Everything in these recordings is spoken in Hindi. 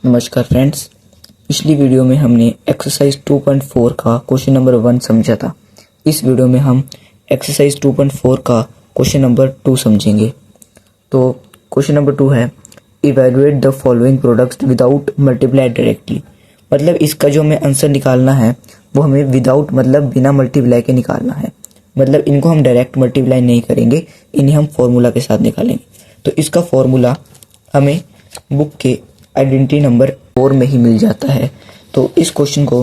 नमस्कार फ्रेंड्स। पिछली वीडियो में हमने एक्सरसाइज 2.4 का क्वेश्चन नंबर 1 समझा था। इस वीडियो में हम एक्सरसाइज 2.4 का क्वेश्चन नंबर 2 समझेंगे। तो क्वेश्चन नंबर 2 है evaluate the following products without multiply directly. मतलब इसका जो हमें आंसर निकालना है वो हमें विदाउट मतलब बिना मल्टीप्लाई के निकालना है। मतलब इनको हम डायरेक्ट मल्टीप्लाई नहीं करेंगे, इन्हें हम फॉर्मूला के साथ निकालेंगे। तो इसका फॉर्मूला हमें बुक के आइडेंटिटी नंबर 4 में ही मिल जाता है। तो इस क्वेश्चन को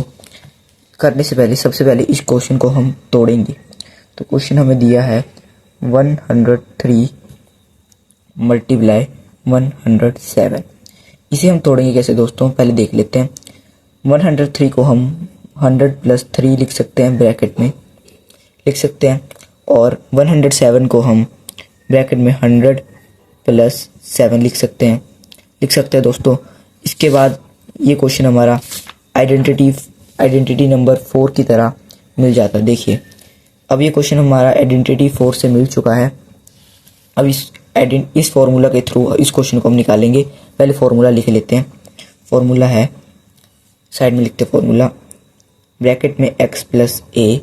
करने से पहले सबसे पहले इस क्वेश्चन को हम तोड़ेंगे। तो क्वेश्चन हमें दिया है 103 मल्टीप्लाई 107। इसे हम तोड़ेंगे कैसे दोस्तों, पहले देख लेते हैं। 103 को हम 100 प्लस 3 लिख सकते हैं, ब्रैकेट में लिख सकते हैं। और 107 को हम ब्रैकेट में 100 प्लस 7 लिख सकते हैं दोस्तों। इसके बाद ये क्वेश्चन हमारा आइडेंटिटी नंबर 4 की तरह मिल जाता है। देखिए अब ये क्वेश्चन हमारा आइडेंटिटी 4 से मिल चुका है। अब इस फॉर्मूला के थ्रू इस क्वेश्चन को हम निकालेंगे। पहले फॉर्मूला लिख लेते हैं। फॉर्मूला है, साइड में लिखते हैं फॉर्मूला, ब्रैकेट में x प्लस ए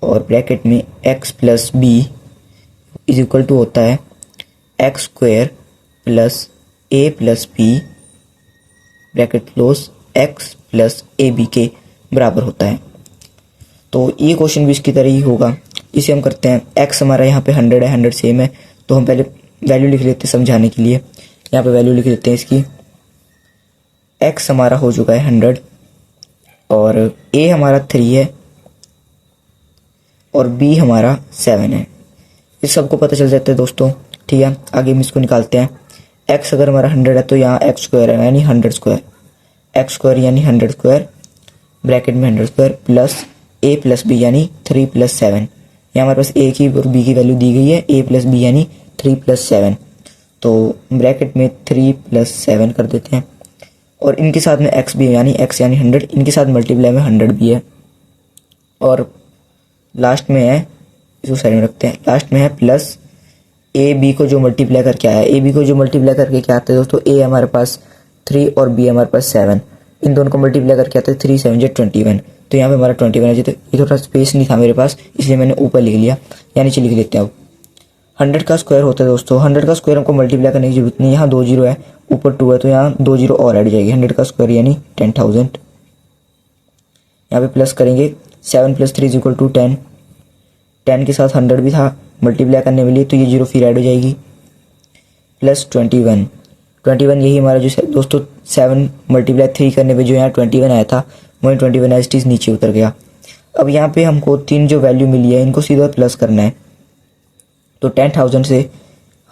और ब्रैकेट में x plus b is equal to होता है x square plus a plus b bracket close x plus a b के बराबर होता है। तो ये क्वेश्चन भी इसकी तरह ही होगा। इसे हम करते हैं, एक्स हमारा यहाँ पे 100 है, 100 सेम है, तो हम पहले वैल्यू लिख लेते हैं समझाने के लिए। यहाँ पे वैल्यू लिख लेते हैं इसकी। एक्स हमारा हो चुका है 100 और ए हमारा 3 है और बी हमारा 7 है। इस सबको पता चल जाता है दोस्तों। ठीक है, आगे हम इसको निकालते हैं। एक्स अगर हमारा 100 है तो यहाँ एक्स स्क्वायर है यानी 100 स्क्वायर, एक्स स्क्वायर यानी 100 स्क्वायर ब्रैकेट में 100 square plus a plus B यानी 3 प्लस 7। यहाँ हमारे पास ए की और बी की वैल्यू दी गई है, ए प्लस बी यानी 3 प्लस 7। तो ब्रैकेट में 3 प्लस 7 कर देते हैं और इनके साथ में एक्स भी है यानी एक्स यानी 100, इनके साथ मल्टीप्लाई में 100 भी है। और लास्ट में है, इसको साइड में रखते हैं, लास्ट में है प्लस ए बी को जो मल्टीप्लाई करके आया। ए बी को जो मल्टीप्लाई करके क्या आता है दोस्तों, ए हमारे पास 3 और बी हमारे पास 7, इन दोनों को मल्टीप्लाई करके आता है 3 7 21। तो यहाँ पे हमारा 21 है। तो ये थोड़ा स्पेस नहीं था मेरे पास, इसलिए मैंने ऊपर लिख लिया, या नीचे लिख लेते हैं। अब 100 का स्क्वायर होता है दोस्तों, 100 का स्क्वायर हमको मल्टीप्लाई करने की जरूरत नहीं। यहाँ 2 जीरो है, ऊपर 2 है, तो यहाँ 2 जीरो और ऐड जाएगी। 100 का स्क्वायर यानी 10,000। यहाँ पे प्लस करेंगे, 7 प्लस 3 इज इक्वल टू 10। 10 के साथ 100 भी था मल्टीप्लाई करने के लिए, तो ये जीरो फिर ऐड हो जाएगी, प्लस 21। यही हमारा जो दोस्तों 7 मल्टीप्लाई 3 करने पे जो यहाँ 21 आया था, वही 21 एज इट इज नीचे उतर गया। अब यहाँ पे हमको 3 जो वैल्यू मिली है इनको सीधा प्लस करना है। तो 10,000 से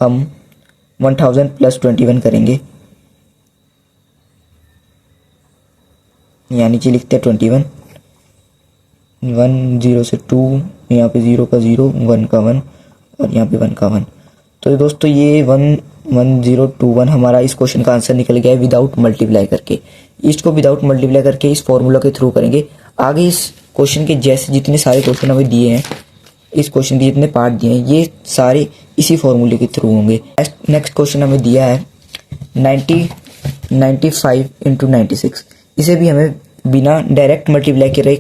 हम 1000 प्लस 21 करेंगे, यहाँ नीचे लिखते हैं 21। 1 0 से 2, यहाँ पे 0 का 0, 1 का 1 और यहाँ पे 1 का 1। तो दोस्तों ये 11021 हमारा इस क्वेश्चन का आंसर निकल गया है विदाउट मल्टीप्लाई करके। इसको विदाउट मल्टीप्लाई करके इस फॉर्मूला के थ्रू करेंगे। आगे इस क्वेश्चन के जैसे जितने सारे क्वेश्चन हमें दिए हैं, इस क्वेश्चन के जितने पार्ट दिए हैं, ये सारे इसी फॉर्मूले के थ्रू होंगे। नेक्स्ट क्वेश्चन हमें दिया है 95 इंटू 96। इसे भी हमें बिना डायरेक्ट मल्टीप्लाई के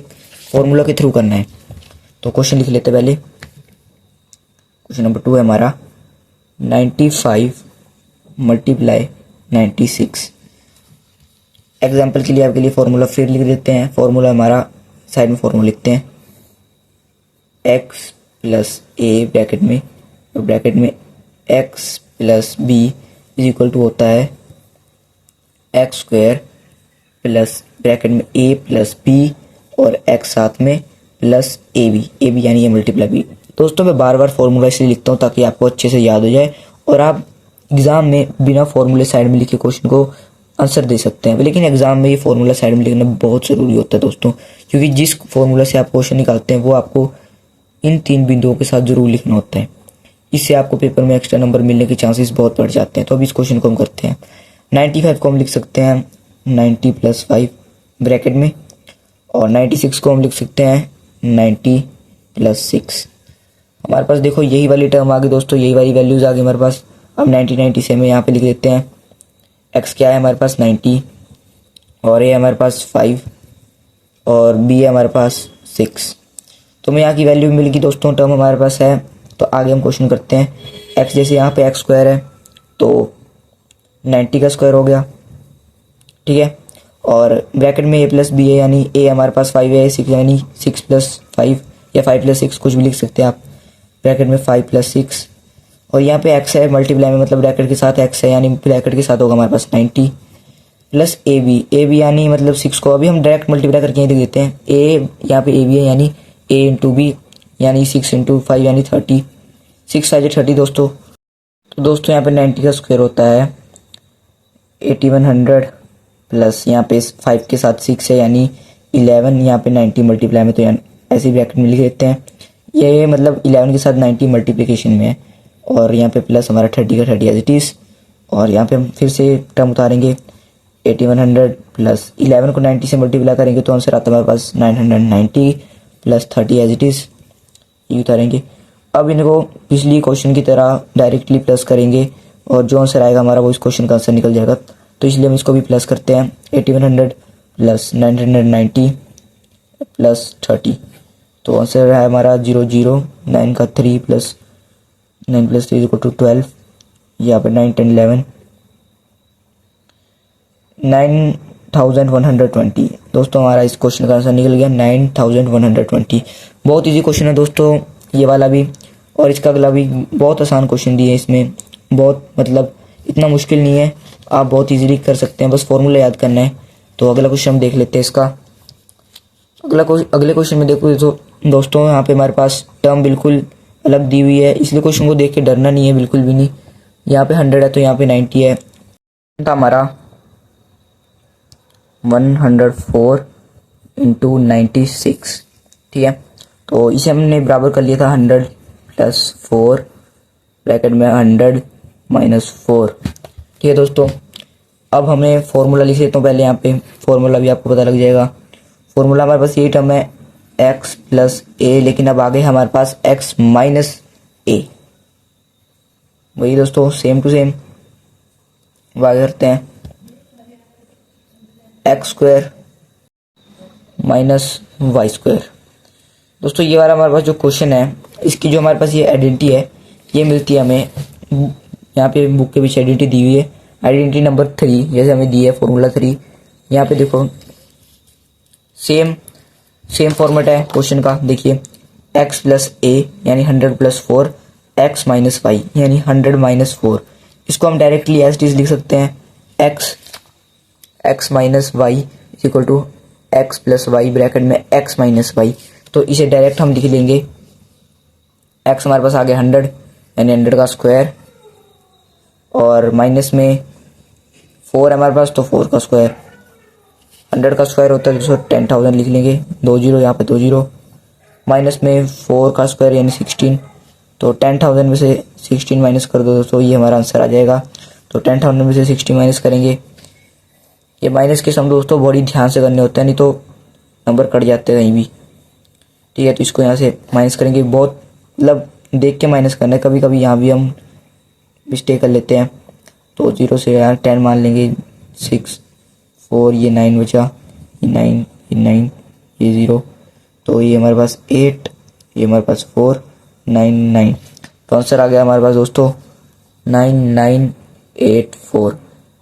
फॉर्मूला के थ्रू करना है। तो क्वेश्चन लिख लेते पहले। क्वेश्चन नंबर 2 है हमारा 95 मल्टीप्लाई 96। एग्जाम्पल के लिए आपके लिए फॉर्मूला फिर लिख देते हैं। फॉर्मूला हमारा साइड में फॉर्मूला लिखते हैं, एक्स प्लस ए ब्रैकेट में और ब्रैकेट में x plus b is equal to होता है एक्स स्क्वायर प्लस ब्रैकेट में ए प्लस बी और एक्स साथ में प्लस ए बी यानी ये मल्टीप्लाई बी। दोस्तों मैं बार बार फॉर्मूला इसलिए लिखता हूँ ताकि आपको अच्छे से याद हो जाए और आप एग्जाम में बिना फॉर्मूले साइड में लिखे क्वेश्चन को आंसर दे सकते हैं। लेकिन एग्जाम में ये फॉर्मूला साइड में लिखना बहुत ज़रूरी होता है दोस्तों, क्योंकि जिस फॉर्मूला से आप क्वेश्चन निकालते हैं वो आपको इन 3 बिंदुओं के साथ जरूर लिखना होता है। इससे आपको पेपर में एक्स्ट्रा नंबर मिलने के चांसेस बहुत बढ़ जाते हैं। तो अब इस क्वेश्चन को हम करते हैं। 95 को हम लिख सकते हैं 90 प्लस 5 ब्रैकेट में और 96 को हम लिख सकते हैं 90 प्लस 6। हमारे पास देखो यही वाली टर्म आ गई दोस्तों, यही वाली वैल्यूज आ गई हमारे पास। अब 90 से हमें यहाँ पे लिख देते हैं एक्स क्या है हमारे पास 90 और ए हमारे पास 5 और बी है हमारे पास 6। तो हमें यहाँ की वैल्यू मिल गई दोस्तों, टर्म हमारे पास है। तो आगे हम क्वेश्चन करते हैं। एक्स जैसे यहाँ पे एक्स स्क्वायर है तो 90 का स्क्वायर हो गया, ठीक है। और ब्रैकेट में ए प्लस बी है, यानी ए हमारे पास 5 है, 6 यानी 6 प्लस 5 या 5 प्लस 6 कुछ भी लिख सकते हैं आप। ब्रैकेट में 5 प्लस 6 और यहाँ पे एक्स है मल्टीप्लाई में, मतलब ब्रैकेट के साथ एक्स है, यानी ब्रैकेट के साथ होगा हमारे पास 90 प्लस ए बी यानी मतलब 6 को अभी हम डायरेक्ट मल्टीप्लाई करके यहीं लिख देते हैं। ए यहाँ पे ए बी है यानी ए इंटू बी यानी 6 इंटू 5 यानी 30, 6 साइज 30 दोस्तों। तो दोस्तों यहाँ पे 90 का स्क्वायर होता है 8100 प्लस यहाँ पे 5 के साथ 6 है यानी 11, यहाँ पे 90 मल्टीप्लाई में, तो यानी ऐसे ब्रैकेट में लिख देते हैं। ये मतलब 11 के साथ 90 मल्टीप्लिकेशन में है और यहाँ पे प्लस हमारा 30 का 30 एज इट इज़। और यहाँ पे हम फिर से टर्म उतारेंगे 8100 प्लस 11 को 90 से मल्टीप्लाई करेंगे तो आंसर आता है हमारे पास 990 प्लस 30 एज इट इज़, ये उतारेंगे। अब इनको पिछली क्वेश्चन की तरह डायरेक्टली प्लस करेंगे और जो आंसर आएगा हमारा वो इस क्वेश्चन का आंसर निकल जाएगा। तो इसलिए हम इसको भी प्लस करते हैं 8100 प्लस 990 प्लस 30। तो आंसर है हमारा 009 का 3 प्लस 9 प्लस 3 इक्वल टू 12, यहाँ पर 9 10 11 9120। दोस्तों हमारा इस क्वेश्चन का आंसर निकल गया 9120। बहुत इजी क्वेश्चन है दोस्तों ये वाला भी और इसका अगला भी। बहुत आसान क्वेश्चन दिए इसमें, बहुत मतलब इतना मुश्किल नहीं है, आप बहुत इजीली कर सकते हैं, बस फॉर्मूला याद करना है। तो अगला क्वेश्चन हम देख लेते हैं इसका। अगले क्वेश्चन में देखो दोस्तों यहाँ पे हमारे पास टर्म बिल्कुल अलग दी हुई है, इसलिए क्वेश्चन को देख के डरना नहीं है बिल्कुल भी नहीं। यहाँ पे 100 है तो यहाँ पे 90 है, तो हमारा 104 इंटू 96, ठीक है। तो इसे हमने बराबर कर लिया था 100 प्लस 4 ब्रैकेट में 100 माइनस 4, ठीक है दोस्तों। अब हमें फॉर्मूला लिख लेता हूँ पहले, यहाँ पे फॉर्मूला भी आपको पता लग जाएगा। फॉर्मूला हमारे पास ये टर्म है x प्लस ए, लेकिन अब आगे हमारे पास x माइनस ए, वही दोस्तों सेम टू सेम आगे करते हैं। X square minus y square. दोस्तों ये वाला हमारे पास जो क्वेश्चन है इसकी जो हमारे पास ये आइडेंटिटी है ये मिलती है हमें, यहाँ पे बुक के पीछे आइडेंटिटी दी हुई है, आइडेंटिटी नंबर 3 जैसे हमें दी है फॉर्मूला 3। यहाँ पे देखो सेम फॉर्मेट है क्वेश्चन का, देखिए x प्लस ए यानी 100 प्लस 4, x माइनस वाई यानी 100 माइनस 4। इसको हम डायरेक्टली एज इट इज लिख सकते हैं x minus y equal to x plus y bracket में x माइनस वाई। तो इसे डायरेक्ट हम लिख लेंगे, x हमारे पास आ गया 100 यानी 100 का स्क्वायर और माइनस में 4 हमारे पास तो 4 का स्क्वायर। 100 का स्क्वायर होता है तो 10,000 लिख लेंगे, 2 जीरो यहाँ पे 2 जीरो, माइनस में 4 का स्क्वायर यानी 16। तो 10,000 में से 16 माइनस कर दो दोस्तों, ये हमारा आंसर आ जाएगा। तो 10,000 में से 60 माइनस करेंगे। ये माइनस के सम दोस्तों बड़ी ध्यान से करने होते हैं, नहीं तो नंबर कट जाते हैं कहीं भी, ठीक है। तो इसको यहाँ से माइनस करेंगे, बहुत मतलब देख के माइनस करना है, कभी कभी यहाँ भी हम मिस्टेक कर लेते हैं। तो 0 से यार 10 मान लेंगे, 6 4 ये 9 बचा, ये 9 ये 9 ये 0, तो ये हमारे पास 8, ये हमारे पास 4 9 9। तो आंसर आ गया हमारे पास दोस्तों 9984।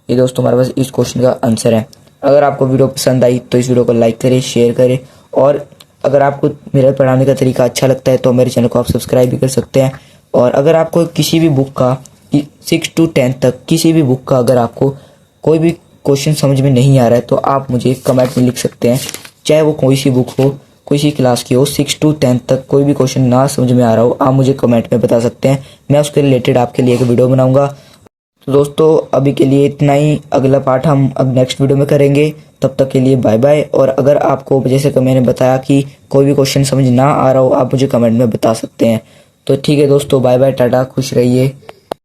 ये दोस्तों हमारे पास इस क्वेश्चन का आंसर है। अगर आपको वीडियो पसंद आई तो इस वीडियो को लाइक करें, शेयर करें, और अगर आपको मेरा पढ़ाने का तरीका अच्छा लगता है तो मेरे चैनल को आप सब्सक्राइब भी कर सकते हैं। और अगर आपको किसी भी बुक का 6 to 10 तक किसी भी बुक का अगर आपको कोई भी क्वेश्चन समझ में नहीं आ रहा है तो आप मुझे कमेंट में लिख सकते हैं, चाहे वो कोई सी बुक हो, कोई सी क्लास की हो, 6 to 10 तक कोई भी क्वेश्चन ना समझ में आ रहा हो आप मुझे कमेंट में बता सकते हैं, मैं उसके रिलेटेड आपके लिए एक वीडियो बनाऊंगा। तो दोस्तों अभी के लिए इतना ही, अगला पार्ट हम अब नेक्स्ट वीडियो में करेंगे। तब तक के लिए बाय बाय। और अगर आपको जैसे कि मैंने बताया कि कोई भी क्वेश्चन समझ ना आ रहा हो आप मुझे कमेंट में बता सकते हैं। तो ठीक है दोस्तों, बाय बाय, टाटा, खुश रहिए।